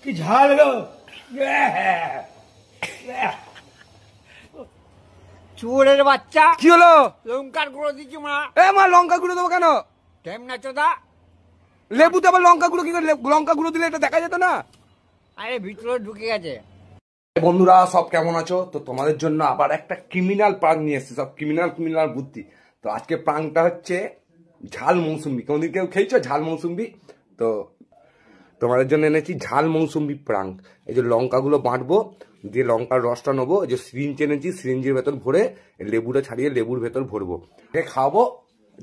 কি ঝাল গো। চোরের বাচ্চা, কি হলো? লঙ্কার গুঁড়ো দিচ্ছি মা। মা লঙ্কা গুঁড়ো দেবো কেন? কেমন আছো দা? লেবুতে আবার লঙ্কা গুঁড়ো কি করে? লঙ্কা গুঁড়ো দিলে এটা দেখা যেত না? আরে ভিতরে ঢুকে গেছে। বন্ধুরা সব কেমন আছো? তো তোমাদের জন্য আবার একটা ক্রিমিনাল প্রাঙ্ক নিয়ে এসেছি, সব ক্রিমিনাল বুদ্ধি। তো আজকে প্রাঙ্কটা হচ্ছে ঝাল মৌসুম্বি। কোনদিন কেউ খেয়েছো ঝাল মৌসুম্বি? তো তোমাদের জন্য এনেছি ঝাল মৌসুম্বি প্রাঙ্ক। এই যে লঙ্কাগুলো বাঁটবো, দিয়ে লঙ্কার রসটা নেবো, এই যে সিরিঞ্জ এনেছি, সিরিঞ্জের ভেতর ভরে লেবুটা ছাড়িয়ে লেবুর ভেতর ভরবো, খাওয়াবো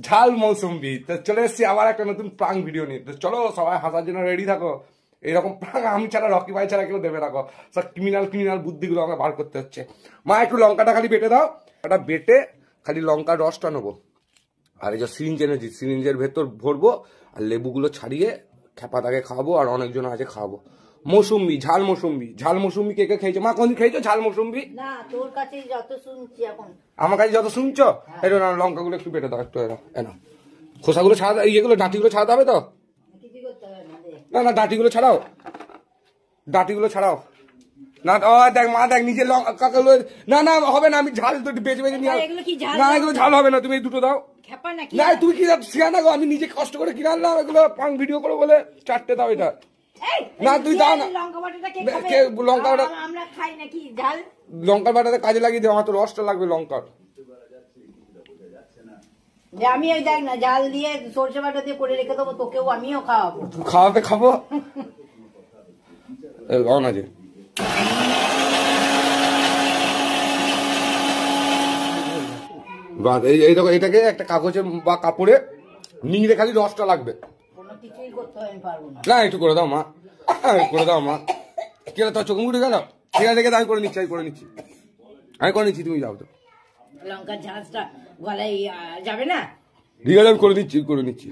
ঝাল মৌসুম্বি। তো চলে এসেছি আবার একটা নতুন প্রাঙ্ক ভিডিও নিয়ে। তো চলো সবাই হাসার জন্য রেডি থাকো। এরকম প্রাঙ্ক আমি ছাড়া, রকি ভাই ছাড়া কেউ দেবে রাখো। সব ক্রিমিনাল বুদ্ধিগুলো আমাকে বার করতে হচ্ছে। মা একটু লঙ্কাটা খালি বেটে দাও, এটা বেটে খালি লঙ্কার রসটা নেবো, আর এই যে সিরিঞ্জ এনেছি সিরিঞ্জের ভেতর ভরবো, আর লেবুগুলো ছাড়িয়ে খেপা তাকে খাওয়াবো, আর অনেকজন আছে খাওয়াবো। মৌসুম্বি, ঝাল মৌসুম্বি কে কে খেয়েছো? মা কোনদিন খেয়েছো ঝাল মৌসুম্বি? না, তোর কাছে যত শুনছি এখন। আমার কাছে যত শুনছো, এটা না, লঙ্কাগুলো একটু বেটে দাও, একটু এনো। খোসাগুলো ছাড়া, ইয়েগুলো ডাঁটিগুলো ছাড়াতে হবে তো? না ডাঁটিগুলো ছাড়াও, না। ও দেখ মা, দেখ নিজের লঙ্কাগুলো। না হবে না, আমি ঝাল তো বেঁচে নিয়ে। না এগুলো ঝাল হবে না, তুমি এই দুটো দাও। না তুমি কি শিখা না গো, আমি নিজে কষ্ট করে কিনে আনলাম এগুলো, পাং ভিডিও করে বলে 4টে দাও এটা। না তুই দাও না, লঙ্কার বাটাতে কাজে লাগিয়ে দেবো, আমার তো রসটা লাগবে লঙ্কার। আমি ওই দেখ না, ঝাল দিয়ে সরষে বাটা দিয়ে করে রেখে দেবো, তোকেও আমিও খাওয়াবো। খাবো না যে এই দেখো, এটাকে একটা কাগজে বা কাপড়ে নিংড়ে খালি রসটা লাগবে। না একটু করে দাও মা, কি তোর চোখ মুড়ে গেল? ঠিক আছে আমি করে নিচ্ছি, তুমি যাও তো। লঙ্কার ঝাঁজটা গলায় যাবে না? ঠিক আছে আমি করে নিচ্ছি।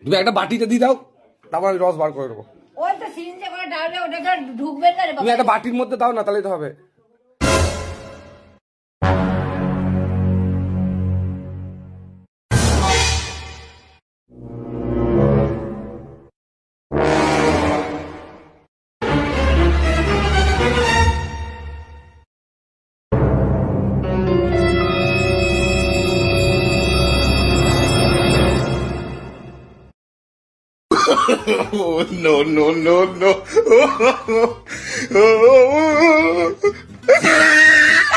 তুমি একটা বাটিতে দিয়ে দাও, তারপর আমি রস বার করে দেবো। ওই তো সিরিঞ্জে করে ডালবে, ওটা ঢুকবে না রে বাবা। তুমি একটা বাটির মধ্যে দাও না, তাহলে তো হবে। No.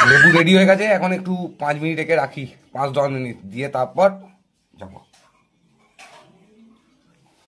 লেবু রেডি হয়ে গেছে, এখন একটু 5 মিনিট রেখে রাখি, 5-10 মিনিট দিয়ে তারপর যাবো।